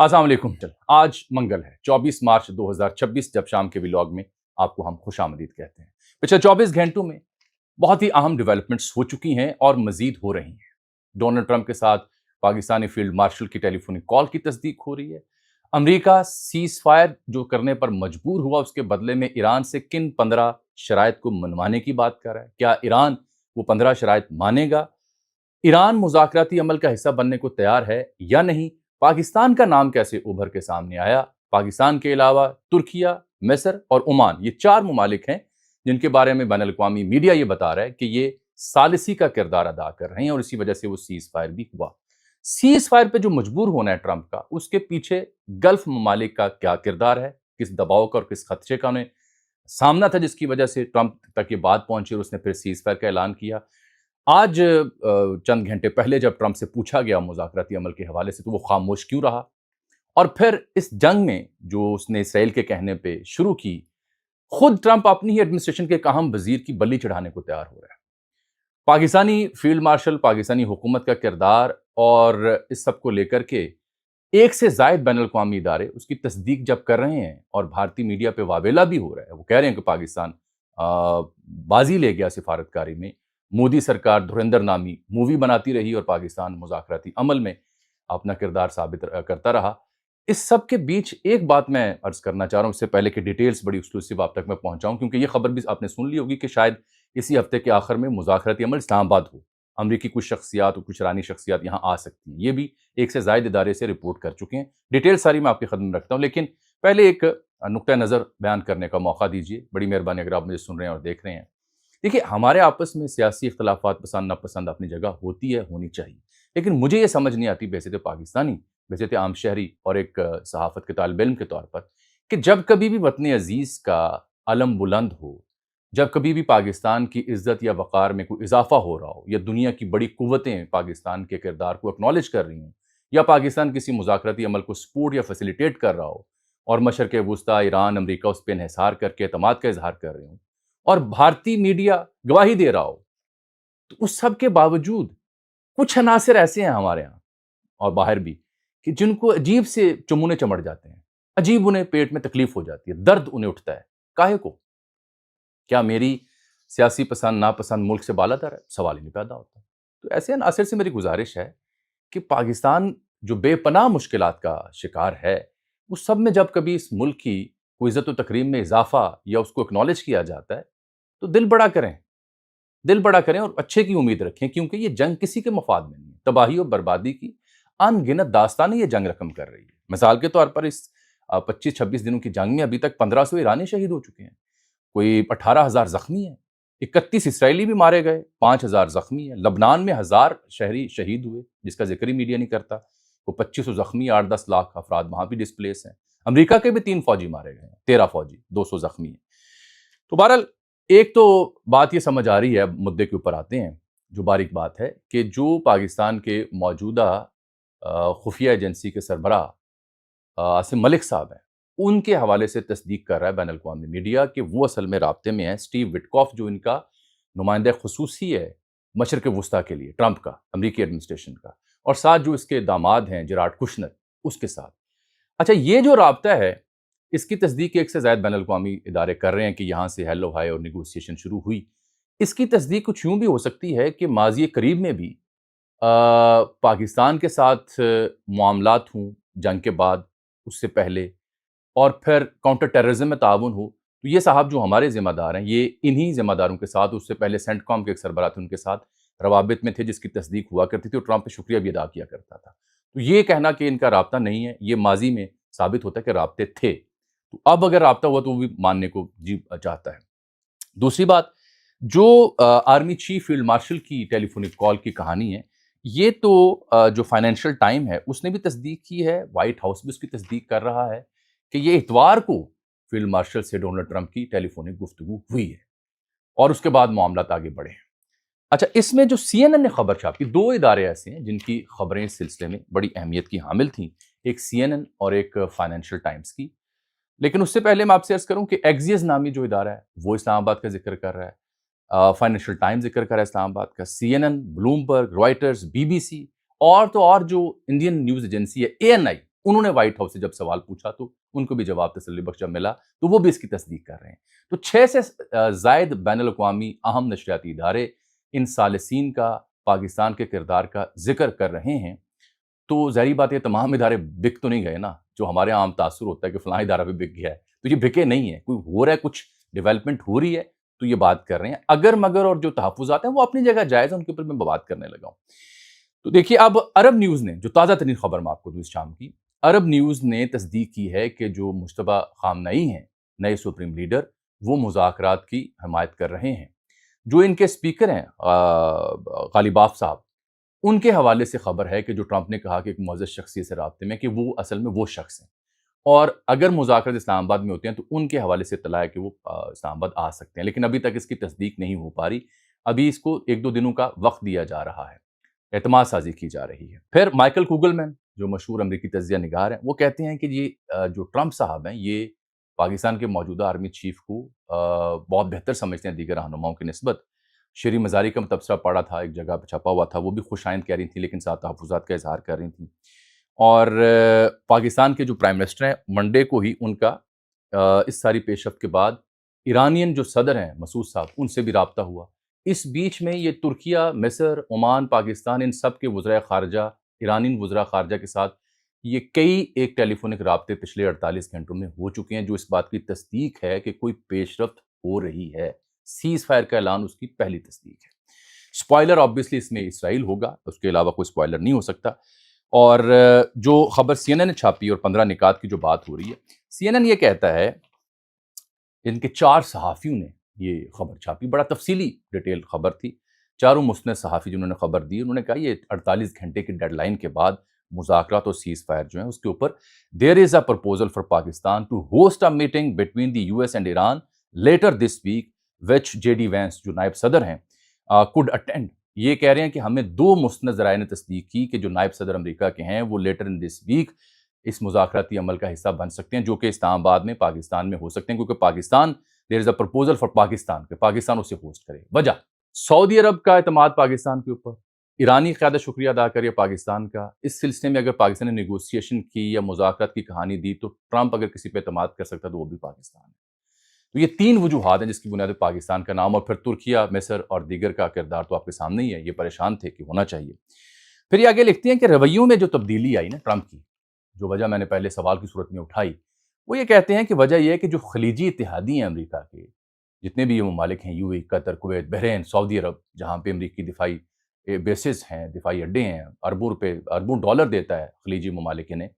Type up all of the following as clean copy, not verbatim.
السلام علیکم. آج منگل ہے 24 مارچ 2026. جب شام کے ولاگ میں آپ کو ہم خوش آمدید کہتے ہیں. پچھلے 24 گھنٹوں میں بہت ہی اہم ڈیولپمنٹس ہو چکی ہیں اور مزید ہو رہی ہیں. ڈونلڈ ٹرمپ کے ساتھ پاکستانی فیلڈ مارشل کی ٹیلی فونک کال کی تصدیق ہو رہی ہے. امریکہ سیز فائر جو کرنے پر مجبور ہوا، اس کے بدلے میں ایران سے کن 15 شرائط کو منوانے کی بات کر رہا ہے. کیا ایران وہ 15 شرائط مانے گا؟ ایران مذاکراتی عمل کا حصہ بننے کو تیار ہے یا نہیں؟ پاکستان کا نام کیسے ابھر کے سامنے آیا؟ پاکستان کے علاوہ ترکیہ، مصر اور عمان، یہ 4 ممالک ہیں جن کے بارے میں بین الاقوامی میڈیا یہ بتا رہا ہے کہ یہ ثالثی کا کردار ادا کر رہے ہیں اور اسی وجہ سے وہ سیز فائر بھی ہوا. سیز فائر پہ جو مجبور ہونا ہے ٹرمپ کا، اس کے پیچھے گلف ممالک کا کیا کردار ہے؟ کس دباؤ کا اور کس خدشے کا انہیں سامنا تھا جس کی وجہ سے ٹرمپ تک یہ بات پہنچی اور اس نے پھر سیز فائر کا اعلان کیا؟ آج چند گھنٹے پہلے جب ٹرمپ سے پوچھا گیا مذاکراتی عمل کے حوالے سے تو وہ خاموش کیوں رہا؟ اور پھر اس جنگ میں جو اس نے اسرائیل کے کہنے پہ شروع کی، خود ٹرمپ اپنی ہی ایڈمنسٹریشن کے ایک اہم وزیر کی بلی چڑھانے کو تیار ہو رہا ہے. پاکستانی فیلڈ مارشل، پاکستانی حکومت کا کردار اور اس سب کو لے کر کے ایک سے زائد بین الاقوامی ادارے اس کی تصدیق جب کر رہے ہیں اور بھارتی میڈیا پہ واویلا بھی ہو رہا ہے، وہ کہہ رہے ہیں کہ پاکستان بازی لے گیا سفارتکاری میں، مودی سرکار دھرندر نامی مووی بناتی رہی اور پاکستان مذاکراتی عمل میں اپنا کردار ثابت کرتا رہا. اس سب کے بیچ ایک بات میں عرض کرنا چاہ رہا ہوں، اس سے پہلے کہ ڈیٹیلز بڑی ایکسکلوسیو آپ تک میں پہنچاؤں، کیونکہ یہ خبر بھی آپ نے سن لی ہوگی کہ شاید اسی ہفتے کے آخر میں مذاکراتی عمل اسلام آباد ہو. امریکی کچھ شخصیات اور کچھ ایرانی شخصیات یہاں آ سکتی ہیں. یہ بھی ایک سے زائد ادارے سے رپورٹ کر چکے ہیں. ڈیٹیل ساری میں آپ کی خدمت میں رکھتا ہوں، لیکن پہلے ایک نقطہ نظر بیان کرنے کا موقع دیجیے. بڑی مہربانی اگر آپ مجھے سن رہے ہیں اور دیکھ رہے ہیں. دیکھیے، ہمارے آپس میں سیاسی اختلافات پسند ناپسند اپنی جگہ ہوتی ہے، ہونی چاہیے، لیکن مجھے یہ سمجھ نہیں آتی بحیثیت پاکستانی، بحیثیت عام شہری اور ایک صحافت کے طالب علم کے طور پر، کہ جب کبھی بھی وطن عزیز کا علم بلند ہو، جب کبھی بھی پاکستان کی عزت یا وقار میں کوئی اضافہ ہو رہا ہو، یا دنیا کی بڑی قوتیں پاکستان کے کردار کو اکنالج کر رہی ہوں، یا پاکستان کسی مذاکراتی عمل کو سپورٹ یا فیسیلیٹیٹ کر رہا ہو اور مشرق وسطیٰ، ایران، امریکہ اس پہ انحصار کر کے اعتماد کا اظہار کر رہے ہوں اور بھارتی میڈیا گواہی دے رہا ہو، تو اس سب کے باوجود کچھ عناصر ایسے ہیں ہمارے ہاں اور باہر بھی کہ جن کو عجیب سے چمونے چمڑ جاتے ہیں، عجیب انہیں پیٹ میں تکلیف ہو جاتی ہے، درد انہیں اٹھتا ہے. کاہے کو؟ کیا میری سیاسی پسند ناپسند ملک سے بالا تر ہے؟ سوال ہی نہیں پیدا ہوتا. تو ایسے عناصر سے میری گزارش ہے کہ پاکستان جو بے پناہ مشکلات کا شکار ہے، اس سب میں جب کبھی اس ملک کی کوئی عزت و تکریم میں اضافہ یا اس کو اکنالج کیا جاتا ہے تو دل بڑا کریں اور اچھے کی امید رکھیں، کیونکہ یہ جنگ کسی کے مفاد میں نہیں ہے. تباہی اور بربادی کی ان گنت داستانیں یہ جنگ رقم کر رہی ہے. مثال کے طور پر اس 25-26 دنوں کی جنگ میں ابھی تک 1500 ایرانی شہید ہو چکے ہیں، کوئی 18,000 زخمی ہیں، 31 اسرائیلی بھی مارے گئے، 5,000 زخمی ہیں. لبنان میں 1,000 شہری شہید ہوئے جس کا ذکر ہی میڈیا نہیں کرتا. وہ 2500 زخمی، 8-10 لاکھ افراد وہاں بھی ڈسپلیس ہیں. امریکہ کے بھی 3 فوجی مارے گئے ہیں، 13 فوجی، 200 زخمی ہیں. تو بہرحال ایک تو بات یہ سمجھ آ رہی ہے، مدعے کے اوپر آتے ہیں. جو باریک بات ہے کہ جو پاکستان کے موجودہ خفیہ ایجنسی کے سربراہ عاصم ملک صاحب ہیں، ان کے حوالے سے تصدیق کر رہا ہے بین الاقوامی میڈیا کہ وہ اصل میں رابطے میں ہیں سٹیو وٹکاف، جو ان کا نمائندہ خصوصی ہے مشرق وسطیٰ کے لیے، ٹرمپ کا، امریکی ایڈمنسٹریشن کا، اور ساتھ جو اس کے داماد ہیں جیرارڈ کشنر، اس کے ساتھ. اچھا، یہ جو رابطہ ہے اس کی تصدیق ایک سے زائد بین الاقوامی ادارے کر رہے ہیں کہ یہاں سے ہیلو ہائی اور نیگوسیشن شروع ہوئی. اس کی تصدیق کچھ یوں بھی ہو سکتی ہے کہ ماضی قریب میں بھی پاکستان کے ساتھ معاملات ہوں جنگ کے بعد، اس سے پہلے، اور پھر کاؤنٹر ٹیررزم میں تعاون ہو. تو یہ صاحب جو ہمارے ذمہ دار ہیں، یہ انہی ذمہ داروں کے ساتھ، اس سے پہلے سینٹ کام کے ایک سربراہ تھے، ان کے ساتھ روابط میں تھے جس کی تصدیق ہوا کرتی تھی اور ٹرمپ پہ شکریہ بھی ادا کیا کرتا تھا. تو یہ کہنا کہ ان کا رابطہ نہیں ہے، یہ ماضی میں ثابت ہوتا ہے کہ رابطے تھے. تو اب اگر رابطہ ہوا تو وہ بھی ماننے کو جی چاہتا ہے. دوسری بات، جو آرمی چیف فیلڈ مارشل کی ٹیلی فونک کال کی کہانی ہے، یہ تو جو فائنینشیل ٹائم ہے اس نے بھی تصدیق کی ہے، وائٹ ہاؤس بھی اس کی تصدیق کر رہا ہے کہ یہ اتوار کو فیلڈ مارشل سے ڈونلڈ ٹرمپ کی ٹیلی فونک گفتگو ہوئی ہے اور اس کے بعد معاملات آگے بڑھے ہیں. اچھا، اس میں جو سی این این نے خبر چھاپی، 2 ادارے ایسے ہیں جن کی خبریں اس سلسلے میں بڑی اہمیت کی حامل تھیں، ایک سی این این اور ایک فائنینشیل ٹائمز کی. لیکن اس سے پہلے میں آپ سے عرض کروں کہ ایکزیس نامی جو ادارہ ہے وہ اسلام آباد کا ذکر کر رہا ہے، فائنینشیل ٹائم ذکر کر رہا ہے اسلام آباد کا، C N N, Bloomberg, Reuters, B B C, اور تو اور جو انڈین نیوز ایجنسی ہے اے این آئی، انہوں نے وائٹ ہاؤس سے جب سوال پوچھا تو ان کو بھی جواب تسلی بخش ملا تو وہ بھی اس کی تصدیق کر رہے ہیں. تو 6 سے زائد بین الاقوامی اہم نشریاتی ادارے ان ثالثین کا پاکستان کے کردار کا ذکر کر رہے ہیں. تو ظاہری بات ہے تمام ادارے بک تو نہیں گئے نا. جو ہمارے عام تاثر ہوتا ہے کہ فلاں ادارہ بھی بک گیا ہے, تو یہ بکے نہیں ہیں. کوئی ہو رہا ہے, کچھ ڈیولپمنٹ ہو رہی ہے تو یہ بات کر رہے ہیں. اگر مگر اور جو تحفظات ہیں وہ اپنی جگہ جائز ہیں, ان کے اوپر میں بات کرنے لگا ہوں. تو دیکھیے اب عرب نیوز نے جو تازہ ترین خبر میں آپ کو دوں اس شام کی, عرب نیوز نے تصدیق کی ہے کہ جو مجتبیٰ خامنئی ہیں نئے سپریم لیڈر, وہ مذاکرات کی حمایت کر رہے ہیں. جو ان کے سپیکر ہیں غالباف صاحب, ان کے حوالے سے خبر ہے کہ جو ٹرمپ نے کہا کہ ایک معزز شخصیت سے رابطے میں, کہ وہ اصل میں وہ شخص ہیں, اور اگر مذاکرات اسلام آباد میں ہوتے ہیں تو ان کے حوالے سے اطلاع ہے کہ وہ اسلام آباد آ سکتے ہیں. لیکن ابھی تک اس کی تصدیق نہیں ہو پا رہی. ابھی اس کو 1-2 دنوں کا وقت دیا جا رہا ہے, اعتماد سازی کی جا رہی ہے. پھر مائیکل کوگلمین جو مشہور امریکی تجزیہ نگار ہیں, وہ کہتے ہیں کہ یہ جو ٹرمپ صاحب ہیں یہ پاکستان کے موجودہ آرمی چیف کو بہت بہتر سمجھتے ہیں دیگر رہنماؤں کی نسبت. شیریں مزاری کا تبصرہ پڑا تھا, ایک جگہ پہ چھپا ہوا تھا, وہ بھی خوش آئند کہہ رہی تھیں لیکن ساتھ تحفظات کا اظہار کر رہی تھیں. اور پاکستان کے جو پرائم منسٹر ہیں, منڈے کو ہی ان کا اس ساری پیش رفت کے بعد ایرانین جو صدر ہیں مسعود صاحب, ان سے بھی رابطہ ہوا. اس بیچ میں یہ ترکیہ, مصر, عمان, پاکستان, ان سب کے وزرائے خارجہ, ایرانین وزراء خارجہ کے ساتھ یہ کئی ایک ٹیلی فونک رابطے پچھلے 48 گھنٹوں میں ہو چکے ہیں, جو اس بات کی تصدیق ہے کہ کوئی پیش رفت ہو رہی ہے. سیز فائر کا اعلان اس کی پہلی تصدیق ہے. سپوائلر آبویسلی اس میں اسرائیل ہوگا, اس کے علاوہ کوئی سپوائلر نہیں ہو سکتا. اور جو خبر سی این این نے چھاپی اور 15 نکات کی جو بات ہو رہی ہے, سی این این یہ کہتا ہے, ان کے 4 صحافیوں نے یہ خبر چھاپی, بڑا تفصیلی ڈیٹیل خبر تھی. چاروں مسند صحافی جنہوں نے خبر دی, انہوں نے کہا یہ 48 گھنٹے کی ڈیڈ لائن کے بعد مذاکرات اور سیز فائر جو ہیں اس کے اوپر there is a proposal for Pakistan to host a meeting between the U S and Iran later this week which J D Vance جو نائب صدر ہیں کوڈ اٹینڈ. یہ کہہ رہے ہیں کہ ہمیں 2 مستند ذرائع نے تصدیق کی کہ جو نائب صدر امریکہ کے ہیں وہ لیٹر ان دس ویک اس مذاکراتی عمل کا حصہ بن سکتے ہیں, جو کہ اسلام آباد میں پاکستان میں ہو سکتے ہیں, کیونکہ پاکستان دیر is a proposal for Pakistan کہ پاکستان اسے ہوسٹ کرے. وجہ سعودی عرب کا اعتماد پاکستان کے اوپر, ایرانی قیادت شکریہ ادا کریے پاکستان کا. اس سلسلے میں اگر پاکستان نے نیگوسیشن کی یا مذاکرات کی کہانی دی تو ٹرمپ اگر کسی پہ اعتماد کر سکتا تو وہ بھی پاکستان ہے. تو یہ 3 وجوہات ہیں جس کی بنیاد پاکستان کا نام, اور پھر ترکیہ, مصر اور دیگر کا کردار تو آپ کے سامنے ہی ہے. یہ پریشان تھے کہ ہونا چاہیے. پھر یہ آگے لکھتے ہیں کہ رویوں میں جو تبدیلی آئی نا ٹرمپ کی, جو وجہ میں نے پہلے سوال کی صورت میں اٹھائی, وہ یہ کہتے ہیں کہ وجہ یہ ہے کہ جو خلیجی اتحادی ہیں امریکہ کے, جتنے بھی یہ ممالک ہیں, یو اے, قطر, کویت, بحرین, سعودی عرب, جہاں پہ امریکی دفاعی بیسز ہیں, دفاعی اڈے ہیں, اربوں ڈالر دیتا ہے خلیجی ممالک انہیں,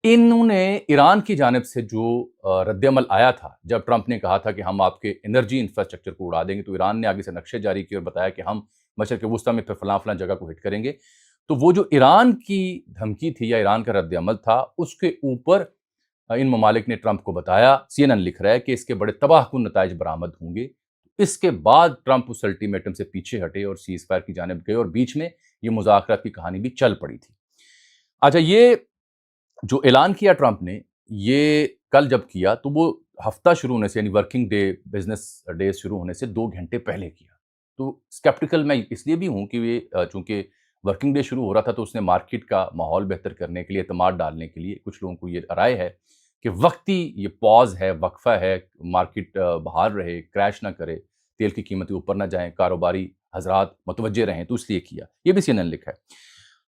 انہوں نے ایران کی جانب سے جو رد عمل آیا تھا جب ٹرمپ نے کہا تھا کہ ہم آپ کے انرجی انفراسٹرکچر کو اڑا دیں گے, تو ایران نے آگے سے نقشے جاری کیے اور بتایا کہ ہم مشرق وسطیٰ میں پھر فلاں فلاں جگہ کو ہٹ کریں گے. تو وہ جو ایران کی دھمکی تھی یا ایران کا رد عمل تھا, اس کے اوپر ان ممالک نے ٹرمپ کو بتایا. سی این این لکھ رہا ہے کہ اس کے بڑے تباہ کن نتائج برآمد ہوں گے. اس کے بعد ٹرمپ اس الٹیمیٹم سے پیچھے ہٹے اور سیز فائر کی جانب گئے, اور بیچ میں یہ مذاکرات کی کہانی بھی چل پڑی تھی. اچھا, یہ جو اعلان کیا ٹرمپ نے, یہ کل جب کیا تو وہ ہفتہ شروع ہونے سے, یعنی ورکنگ ڈے, بزنس ڈیز شروع ہونے سے 2 گھنٹے پہلے کیا. تو اسکیپٹیکل میں اس لیے بھی ہوں کہ یہ چونکہ ورکنگ ڈے شروع ہو رہا تھا تو اس نے مارکیٹ کا ماحول بہتر کرنے کے لیے, اعتماد ڈالنے کے لیے, کچھ لوگوں کو یہ رائے ہے کہ وقتی یہ پاز ہے, وقفہ ہے, مارکیٹ بحال رہے, کریش نہ کرے, تیل کی قیمتیں اوپر نہ جائیں, کاروباری حضرات متوجہ رہیں, تو اس لیے کیا. یہ بھی سی این این لکھا ہے.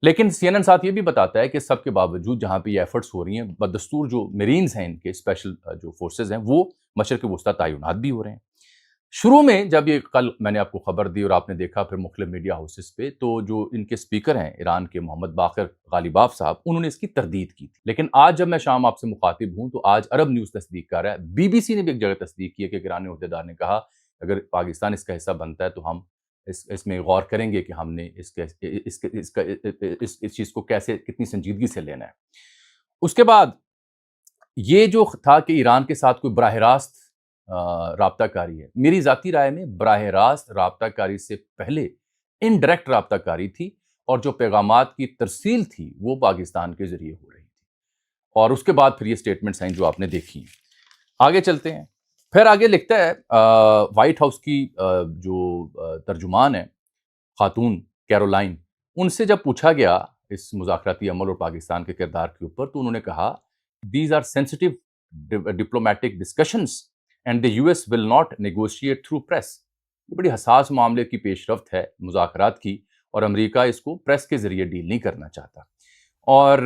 لیکن سی این این ساتھ یہ بھی بتاتا ہے کہ سب کے باوجود جہاں پہ یہ ایفرٹس ہو رہی ہیں, بدستور جو میرینز ہیں ان کے اسپیشل جو فورسز ہیں, وہ مشرق وسطیٰ تعینات بھی ہو رہے ہیں. شروع میں جب یہ کل میں نے آپ کو خبر دی اور آپ نے دیکھا پھر مختلف میڈیا ہاؤسز پہ, تو جو ان کے سپیکر ہیں ایران کے محمد باقر غالباف صاحب, انہوں نے اس کی تردید کی تھی. لیکن آج جب میں شام آپ سے مخاطب ہوں تو آج عرب نیوز تصدیق کر رہا ہے, بی بی سی نے بھی ایک جگہ تصدیق کی ہے کہ ایرانی عہدیدار نے کہا اگر پاکستان اس کا حصہ بنتا ہے تو ہم اس میں غور کریں گے کہ ہم نے اس چیز کو کیسے, کتنی سنجیدگی سے لینا ہے. اس کے بعد یہ جو تھا کہ ایران کے ساتھ کوئی براہ راست رابطہ کاری ہے, میری ذاتی رائے میں براہ راست رابطہ کاری سے پہلے انڈائریکٹ رابطہ کاری تھی, اور جو پیغامات کی ترسیل تھی وہ پاکستان کے ذریعے ہو رہی تھی. اور اس کے بعد پھر یہ سٹیٹمنٹس ہیں جو آپ نے دیکھی ہیں. آگے چلتے ہیں. پھر آگے لکھتا ہے وائٹ ہاؤس کی جو ترجمان ہے خاتون کیرولائن, ان سے جب پوچھا گیا اس مذاکراتی عمل اور پاکستان کے کردار کے اوپر، تو انہوں نے کہا these are sensitive diplomatic discussions and the US will not negotiate through press. یہ بڑی حساس معاملے کی پیش رفت ہے مذاکرات کی، اور امریکہ اس کو پریس کے ذریعے ڈیل نہیں کرنا چاہتا. اور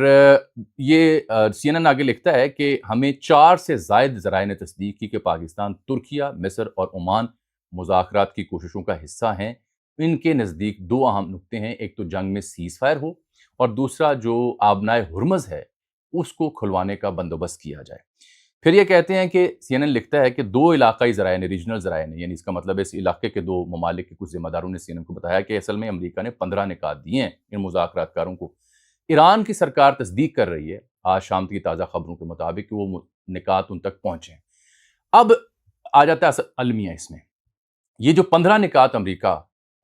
یہ CNN آگے لکھتا ہے کہ ہمیں 4 سے زائد ذرائع نے تصدیق کی کہ پاکستان، ترکیہ، مصر اور عمان مذاکرات کی کوششوں کا حصہ ہیں. ان کے نزدیک 2 اہم نقطے ہیں، ایک تو جنگ میں سیز فائر ہو، اور دوسرا جو آبنائے ہرمز ہے اس کو کھلوانے کا بندوبست کیا جائے. پھر یہ کہتے ہیں کہ CNN لکھتا ہے کہ 2 علاقائی ذرائع نے، ریجنل ذرائع نے، یعنی اس کا مطلب ہے اس علاقے کے 2 ممالک کے کچھ ذمہ داروں نے CNN کو بتایا کہ اصل میں امریکہ نے 15 نکات دیے ہیں ان مذاکرات کاروں کو. ایران کی سرکار تصدیق کر رہی ہے آج شام کی تازہ خبروں کے مطابق کہ وہ نکات ان تک پہنچے ہیں. اب آ جاتا ہے المیہ اس میں. یہ جو 15 نکات امریکہ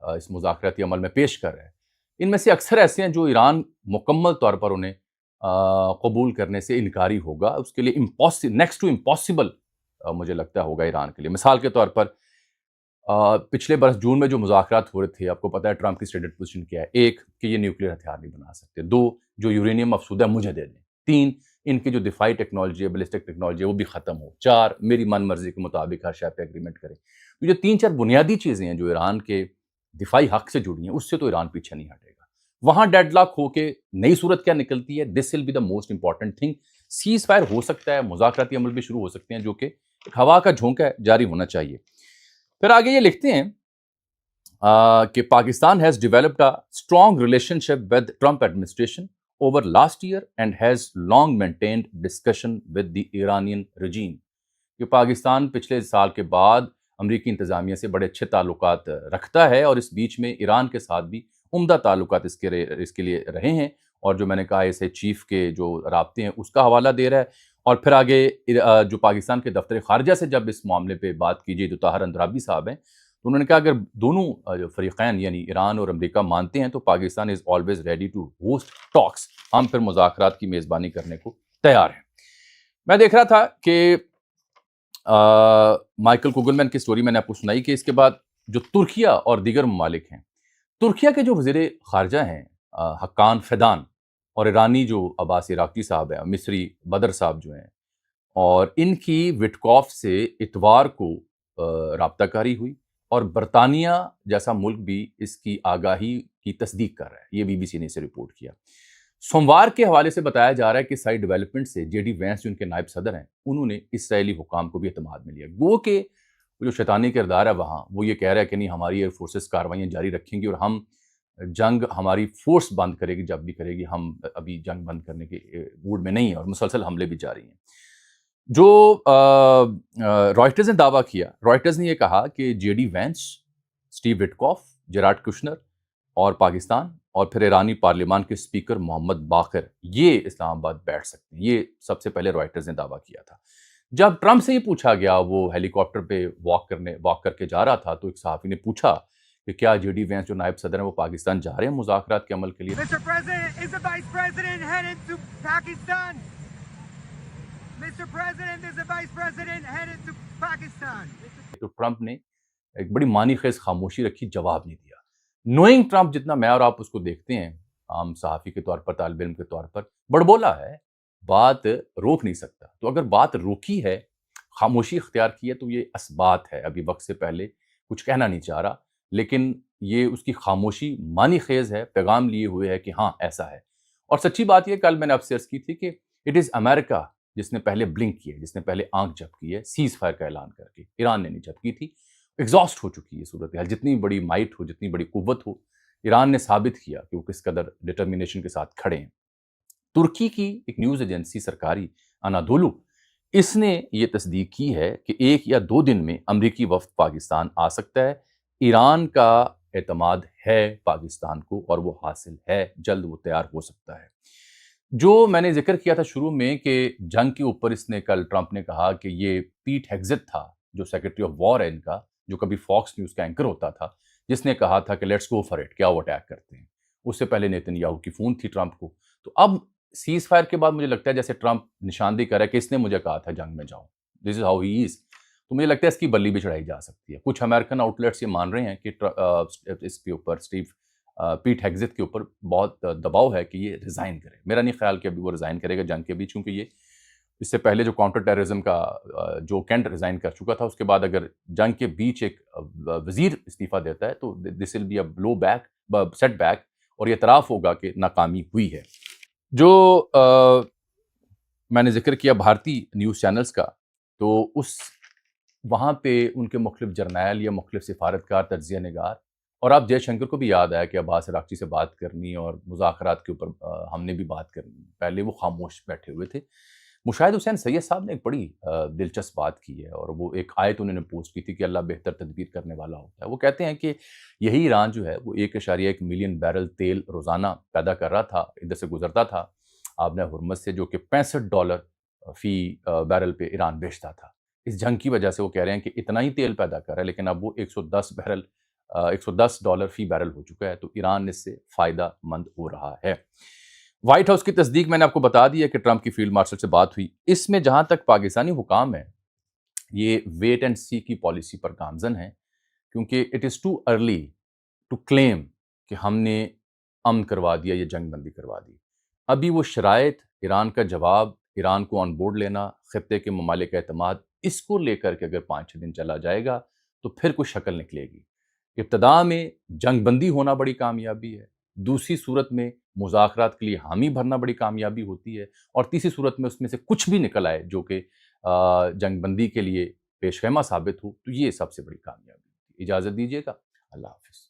اس مذاکراتی عمل میں پیش کر رہا ہے، ان میں سے اکثر ایسے ہیں جو ایران مکمل طور پر انہیں قبول کرنے سے انکاری ہوگا. اس کے لیے نیکسٹ ٹو امپاسبل مجھے لگتا ہوگا ایران کے لیے. مثال کے طور پر پچھلے برس جون میں جو مذاکرات ہو رہے تھے، آپ کو پتہ ہے ٹرمپ کی اسٹیٹڈ پوزیشن کیا ہے. 1 کہ یہ نیوکلیر ہتھیار نہیں بنا سکتے. 2 جو یورینیم افسودہ ہے مجھے دے دیں. 3 ان کی جو دفاعی ٹیکنالوجی ہے، بیلسٹک ٹیکنالوجی ہے، وہ بھی ختم ہو. 4 میری من مرضی کے مطابق ہر شے پہ ایگریمنٹ کریں. تو جو 3-4 بنیادی چیزیں ہیں جو ایران کے دفاعی حق سے جڑی ہیں، اس سے تو ایران پیچھے نہیں ہٹے گا. وہاں ڈیڈ لاک ہو کے نئی صورت کیا نکلتی ہے، this will be the most important thing. Ceasefire ہو سکتا ہے، مذاکراتی عمل بھی شروع ہو سکتے ہیں، جو کہ ایک ہوا کا جھونکا ہے، جاری ہونا چاہیے. پھر آگے یہ لکھتے ہیں کہ Pakistan has developed a strong relationship with Trump administration over last year and has long maintained discussion with the Iranian regime. کہ پاکستان پچھلے سال کے بعد امریکی انتظامیہ سے بڑے اچھے تعلقات رکھتا ہے، اور اس بیچ میں ایران کے ساتھ بھی عمدہ تعلقات اس کے لیے رہے ہیں. اور جو میں نے کہا اسے چیف کے جو رابطے ہیں اس کا حوالہ دے رہا ہے. اور پھر آگے جو پاکستان کے دفتر خارجہ سے جب اس معاملے پہ بات کیجیے، جو طاہر اندرابی صاحب ہیں، تو انہوں نے کہا اگر دونوں جو فریقین یعنی ایران اور امریکہ مانتے ہیں تو Pakistan is always ready to host talks. ہم پھر مذاکرات کی میزبانی کرنے کو تیار ہیں. میں دیکھ رہا تھا کہ مائیکل کوگلمین کی سٹوری میں نے آپ کو سنائی کہ اس کے بعد جو ترکیہ اور دیگر ممالک ہیں، ترکیہ کے جو وزیر خارجہ ہیں حقان فیدان، اور ایرانی جو عباس عراقی صاحب ہیں، مصری بدر صاحب جو ہیں، اور ان کی وٹکوف سے اتوار کو رابطہ کاری ہوئی، اور برطانیہ جیسا ملک بھی اس کی آگاہی کی تصدیق کر رہا ہے. یہ BBC نے اسے رپورٹ کیا. سوموار کے حوالے سے بتایا جا رہا ہے کہ سائیڈ ڈیولپمنٹ سے JD وینس جو ان کے نائب صدر ہیں، انہوں نے اسرائیلی حکام کو بھی اعتماد میں لیا. گو کہ جو شیطانی کردار ہے وہاں، وہ یہ کہہ رہا ہے کہ نہیں، ہماری ایئر فورسز کاروائیاں جاری رکھیں گی، اور ہم جنگ ہماری فورس بند کرے گی جب بھی کرے گی. ہم ابھی جنگ بند کرنے کے موڈ میں نہیں ہیں، اور مسلسل حملے بھی جاری ہیں. جو رائٹرز نے دعویٰ کیا، رائٹرز نے یہ کہا کہ JD Vance, Steve Witkoff, Jared Kushner اور پاکستان، اور پھر ایرانی پارلیمان کے اسپیکر محمد باقر، یہ اسلام آباد بیٹھ سکتے ہیں. یہ سب سے پہلے رائٹرز نے دعویٰ کیا تھا. جب ٹرمپ سے یہ پوچھا گیا، وہ ہیلی کاپٹر پہ واک کر کے جا رہا تھا، تو ایک صحافی نے پوچھا کہ کیا JD وینس جو نائب صدر ہیں وہ پاکستان جا رہے ہیں مذاکرات کے عمل کے لیے. Mr. President, is the Vice President headed to Pakistan? Mr. President, is the Vice President headed to Pakistan? تو ٹرمپ نے ایک بڑی معنی خیز خاموشی رکھی، جواب نہیں دیا. نوئنگ ٹرمپ، جتنا میں اور آپ اس کو دیکھتے ہیں عام صحافی کے طور پر، طالب علم کے طور پر، بڑبولا ہے، بات روک نہیں سکتا. تو اگر بات روکی ہے، خاموشی اختیار کی ہے، تو یہ اثبات ہے. ابھی وقت سے پہلے کچھ کہنا نہیں چاہ رہا، لیکن یہ اس کی خاموشی معنی خیز ہے، پیغام لیے ہوئے ہے کہ ہاں ایسا ہے. اور سچی بات یہ، کل میں نے آپ سے عرض کی تھی کہ اٹ از امریکہ جس نے پہلے بلنک کی ہے، جس نے پہلے آنکھ جھپ کی ہے سیز فائر کا اعلان کر کے. ایران نے نہیں جھپ کی تھی. ایگزاسٹ ہو چکی ہے صورتحال. جتنی بڑی مائٹ ہو، جتنی بڑی قوت ہو، ایران نے ثابت کیا کہ وہ کس قدر ڈٹرمینیشن کے ساتھ کھڑے ہیں. ترکی کی ایک نیوز ایجنسی سرکاری انادولو، اس نے یہ تصدیق کی ہے کہ 1 یا 2 دن میں امریکی وفد پاکستان آ سکتا ہے. ایران کا اعتماد ہے پاکستان کو، اور وہ حاصل ہے، جلد وہ تیار ہو سکتا ہے. جو میں نے ذکر کیا تھا شروع میں کہ جنگ کے اوپر اس نے کل ٹرمپ نے کہا کہ یہ پیٹ ہیگزٹ تھا، جو سیکرٹری آف وار ہے ان کا، جو کبھی فاکس نیوز کا اینکر ہوتا تھا، جس نے کہا تھا کہ لیٹس گو فار اٹ، کیا وہ اٹیک کرتے ہیں. اس سے پہلے نیتن یاہو کی فون تھی ٹرمپ کو. تو اب سیز فائر کے بعد مجھے لگتا ہے جیسے ٹرمپ نشاندہی کر رہا ہے کہ اس نے مجھے کہا تھا جنگ میں جاؤ، دس از ہاؤ ہی از. تو مجھے لگتا ہے اس کی بلی بھی چڑھائی جا سکتی ہے. کچھ امریکن آؤٹ لیٹس یہ مان رہے ہیں کہ اس کے اوپر اسٹیو پیٹ ہیگزت کے اوپر بہت دباؤ ہے کہ یہ ریزائن کرے. میرا نہیں خیال کہ ابھی وہ ریزائن کرے گا جنگ کے بیچ، کیونکہ یہ اس سے پہلے جو کاؤنٹر ٹیررزم کا جو کینٹ ریزائن کر چکا تھا، اس کے بعد اگر جنگ کے بیچ ایک وزیر استعفیٰ دیتا ہے تو this will be a blowback, setback, اور یہ اعتراف ہوگا کہ ناکامی ہوئی ہے. جو میں نے ذکر کیا بھارتی نیوز چینلز کا، تو اس وہاں پہ ان کے مختلف جرنیل یا مختلف سفارتکار، تجزیہ نگار، اور آپ جے شنکر کو بھی یاد آیا کہ عباس اراغچی سے بات کرنی اور مذاکرات کے اوپر ہم نے بھی بات کرنی، پہلے وہ خاموش بیٹھے ہوئے تھے. مشاہد حسین سید صاحب نے ایک بڑی دلچسپ بات کی ہے، اور وہ ایک آیت انہوں نے پوسٹ کی تھی کہ اللہ بہتر تدبیر کرنے والا ہوتا ہے. وہ کہتے ہیں کہ یہی ایران جو ہے وہ 1.1 ملین بیرل تیل روزانہ پیدا کر رہا تھا، ادھر سے گزرتا تھا آبِ ہرمز سے، جو کہ $65 فی بیرل پہ ایران بیچتا تھا. اس جنگ کی وجہ سے وہ کہہ رہے ہیں کہ اتنا ہی تیل پیدا کر رہا ہے، لیکن اب وہ $110 فی بیرل ہو چکا ہے، تو ایران اس سے فائدہ مند ہو رہا ہے. وائٹ ہاؤس کی تصدیق میں نے آپ کو بتا دی ہے کہ ٹرمپ کی فیلڈ مارشل سے بات ہوئی. اس میں جہاں تک پاکستانی حکام ہیں، یہ ویٹ اینڈ سی کی پالیسی پر گامزن ہیں، کیونکہ it is too early to claim کہ ہم نے امن کروا دیا یا جنگ بندی کروا دی. ابھی وہ شرائط، ایران کا جواب، ایران کو آن بورڈ لینا، خطے کے ممالک کا اعتماد، اس کو لے کر کے اگر 5-6 دن چلا جائے گا تو پھر کوئی شکل نکلے گی. ابتدا میں جنگ بندی ہونا بڑی کامیابی ہے، دوسری صورت میں مذاکرات کے لیے حامی بھرنا بڑی کامیابی ہوتی ہے، اور تیسری صورت میں اس میں سے کچھ بھی نکل آئے جو کہ جنگ بندی کے لیے پیش خیمہ ثابت ہو، تو یہ سب سے بڑی کامیابی ہوتی ہے. اجازت دیجیے گا. اللہ حافظ.